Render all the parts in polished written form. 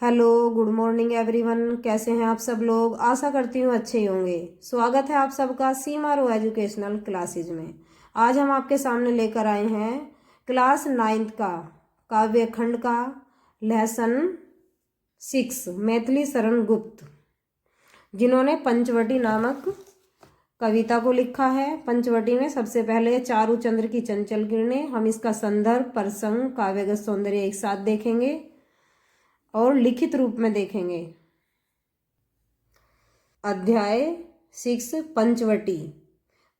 Hello, good morning everyone. कैसे हैं आप सब लोग? आशा करती हूँ अच्छे ही होंगे। स्वागत है आप सबका सीमा रो एजुकेशनल क्लासेज में। आज हम आपके सामने लेकर आए हैं क्लास 9th का काव्य खंड का लेसन 6 मैथिली शरण गुप्त, जिन्होंने पंचवटी नामक कविता को लिखा है। पंचवटी में सबसे पहले चारू चंद्र की चंचल किरणें, हम इसका संदर्भ, प्रसंग, काव्यगत सौंदर्य एक साथ देखेंगे और लिखित रूप में देखेंगे। अध्याय 6 पंचवटी।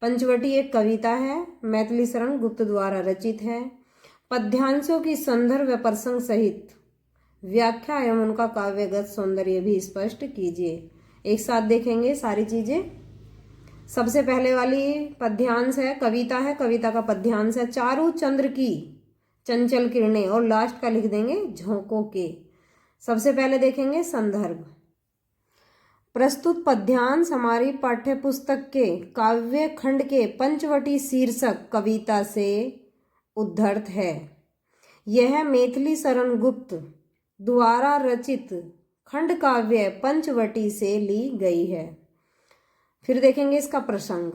पंचवटी एक कविता है, मैथिली शरण गुप्त द्वारा रचित है। पद्यांशों की संदर्भ व प्रसंग सहित व्याख्या एवं उनका काव्यगत सौंदर्य भी स्पष्ट कीजिए। एक साथ देखेंगे सारी चीजें। सबसे पहले वाली पद्यांश है, कविता है, कविता का पद्यांश है चारू चंद्र की चंचल किरणें, और लास्ट का लिख देंगे झोंकों के। सबसे पहले देखेंगे संदर्भ। प्रस्तुत पद्यांश हमारी पाठ्य पुस्तक के काव्य खंड के पंचवटी शीर्षक कविता से उद्धृत है। यह मैथिली शरण गुप्त द्वारा रचित खंड काव्य पंचवटी से ली गई है। फिर देखेंगे इसका प्रसंग।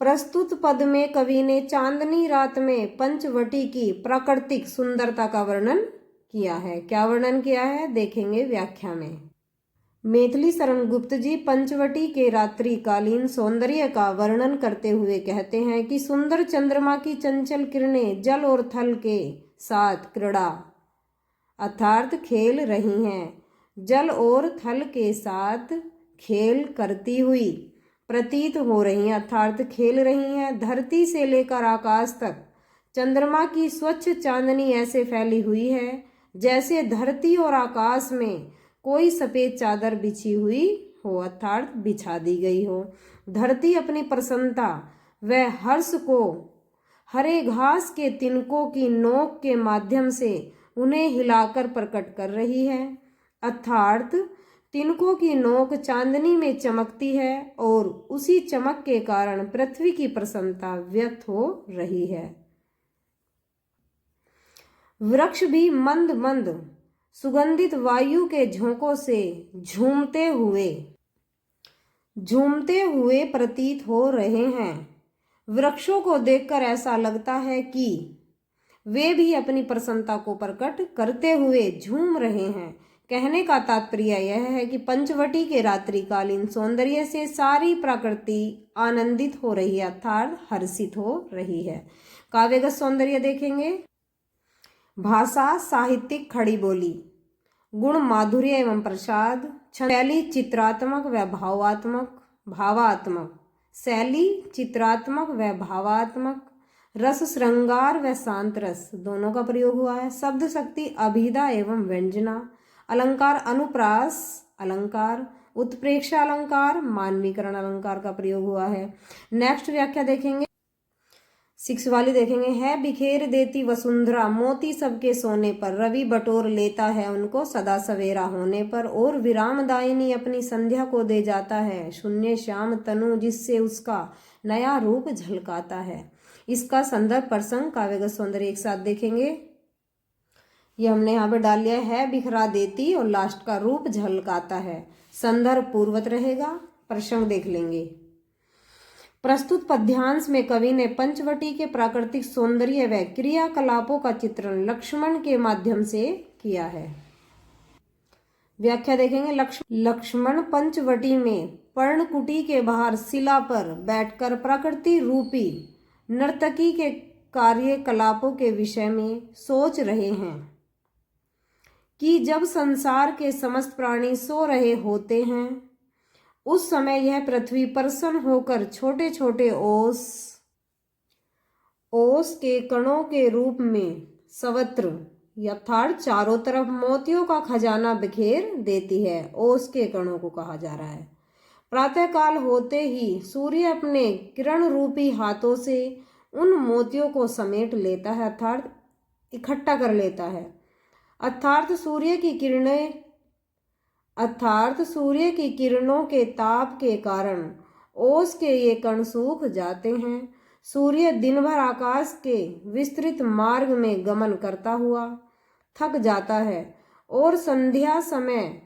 प्रस्तुत पद में कवि ने चांदनी रात में पंचवटी की प्राकृतिक सुंदरता का वर्णन किया है। क्या वर्णन किया है देखेंगे व्याख्या में। मैथिली शरण गुप्त जी पंचवटी के रात्रिकालीन सौंदर्य का वर्णन करते हुए कहते हैं कि सुंदर चंद्रमा की चंचल किरणें जल और थल के साथ क्रीड़ा अर्थात खेल रही हैं। जल और थल के साथ खेल करती हुई प्रतीत हो रही हैं, अर्थात खेल रही हैं। धरती से लेकर आकाश तक चंद्रमा की स्वच्छ चांदनी ऐसे फैली हुई है जैसे धरती और आकाश में कोई सफेद चादर बिछी हुई हो, अर्थात बिछा दी गई हो। धरती अपनी प्रसन्नता व हर्ष को हरे घास के तिनकों की नोक के माध्यम से उन्हें हिलाकर प्रकट कर रही है, अर्थात तिनकों की नोक चांदनी में चमकती है और उसी चमक के कारण पृथ्वी की प्रसन्नता व्यक्त हो रही है। वृक्ष भी मंद मंद सुगंधित वायु के झोंकों से झूमते हुए प्रतीत हो रहे हैं। वृक्षों को देखकर ऐसा लगता है कि वे भी अपनी प्रसन्नता को प्रकट करते हुए झूम रहे हैं। कहने का तात्पर्य यह है कि पंचवटी के रात्रिकालीन सौंदर्य से सारी प्रकृति आनंदित हो रही है, अर्थात हर्षित हो रही है। काव्यगत सौंदर्य देखेंगे। भाषा साहित्यिक खड़ी बोली, गुण माधुर्य एवं प्रसाद, शैली चित्रात्मक व भावात्मक, शैली चित्रात्मक व भावात्मक, रस श्रृंगार व शांत रस दोनों का प्रयोग हुआ है। शब्द शक्ति अभिधा एवं व्यंजना, अलंकार अनुप्रास अलंकार, उत्प्रेक्षा अलंकार, मानवीकरण अलंकार का प्रयोग हुआ है। नेक्स्ट व्याख्या देखेंगे। 6 वाली देखेंगे। है बिखेर देती वसुंधरा मोती सबके सोने पर, रवि बटोर लेता है उनको सदा सवेरा होने पर, और विरामदायिनी अपनी संध्या को दे जाता है शून्य श्याम तनु जिससे उसका नया रूप झलकाता है। इसका संदर्भ, प्रसंग, काव्यगत सौंदर्य एक साथ देखेंगे। ये हमने यहाँ पे डाल लिया है बिखरा देती और लास्ट का रूप झलकाता है। संदर्भ पूर्वत रहेगा। प्रसंग देख लेंगे। प्रस्तुत पद्यांश में कवि ने पंचवटी के प्राकृतिक सौंदर्य व क्रियाकलापों का चित्रण लक्ष्मण के माध्यम से किया है। व्याख्या देखेंगे। लक्ष्मण पंचवटी में पर्णकुटी के बाहर शिला पर बैठकर प्रकृति रूपी नर्तकी के कार्यकलापों के विषय में सोच रहे हैं कि जब संसार के समस्त प्राणी सो रहे होते हैं उस समय यह पृथ्वी प्रसन्न होकर छोटे छोटे ओस के कणों के रूप में सर्वत्र अर्थात चारों तरफ मोतियों का खजाना बिखेर देती है। ओस के कणों को कहा जा रहा है। प्रातःकाल होते ही सूर्य अपने किरण रूपी हाथों से उन मोतियों को समेट लेता है, अर्थात इकट्ठा कर लेता है, अर्थात सूर्य की किरणों के ताप के कारण ओस के ये कण सूख जाते हैं। सूर्य दिन भर आकाश के विस्तृत मार्ग में गमन करता हुआ थक जाता है और संध्या समय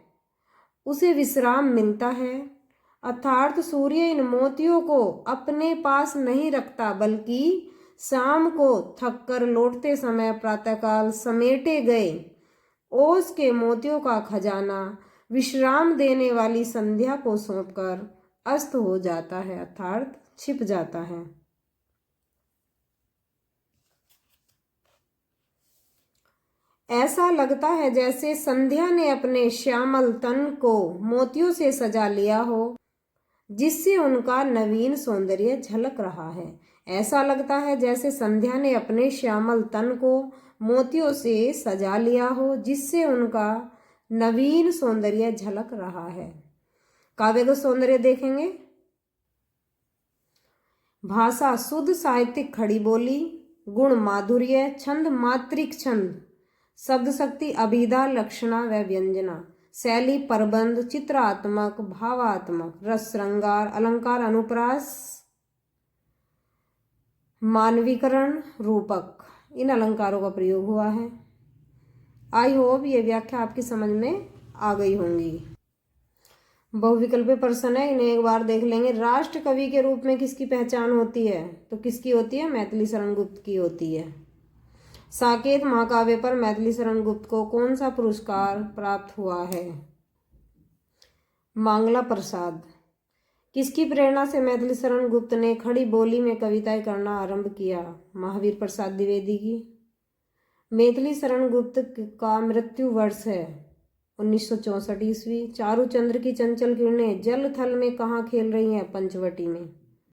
उसे विश्राम मिलता है। अर्थात सूर्य इन मोतियों को अपने पास नहीं रखता, बल्कि शाम को थककर लौटते समय प्रातःकाल समेटे गए ओस के मोतियों का खजाना विश्राम देने वाली संध्या को सौंपकर अस्त हो जाता है, अर्थात छिप जाता है। ऐसा लगता है जैसे संध्या ने अपने श्यामल तन को मोतियों से सजा लिया हो, जिससे उनका नवीन सौंदर्य झलक रहा है। ऐसा लगता है जैसे संध्या ने अपने श्यामल तन को मोतियों से सजा लिया हो, जिससे उनका नवीन सौंदर्य झलक रहा है। काव्य का सौंदर्य देखेंगे। भाषा शुद्ध साहित्यिक खड़ी बोली, गुण माधुर्य, छंद मात्रिक छंद, शब्द शक्ति अभिधा लक्षणा व व्यंजना, शैली प्रबंध, चित्रात्मक, भावात्मक, रस श्रृंगार, अलंकार अनुप्रास, मानवीकरण, रूपक, इन अलंकारों का प्रयोग हुआ है। आई होप ये व्याख्या आपकी समझ में आ गई होंगी। बहुविकल्पी प्रश्न है, इन्हें एक बार देख लेंगे। राष्ट्र कवि के रूप में किसकी पहचान होती है? तो किसकी होती है? मैथिली शरण गुप्त की होती है। साकेत महाकाव्य पर मैथिली शरण गुप्त को कौन सा पुरस्कार प्राप्त हुआ है? मांगला प्रसाद। किसकी प्रेरणा से मैथिली शरण गुप्त ने खड़ी बोली में कविताएं करना आरंभ किया? महावीर प्रसाद द्विवेदी की। मैथिली शरण गुप्त का मृत्यु वर्ष है 1964 ईस्वी। चारू चंद्र की चंचल किरणें जल थल में कहाँ खेल रही हैं? पंचवटी में।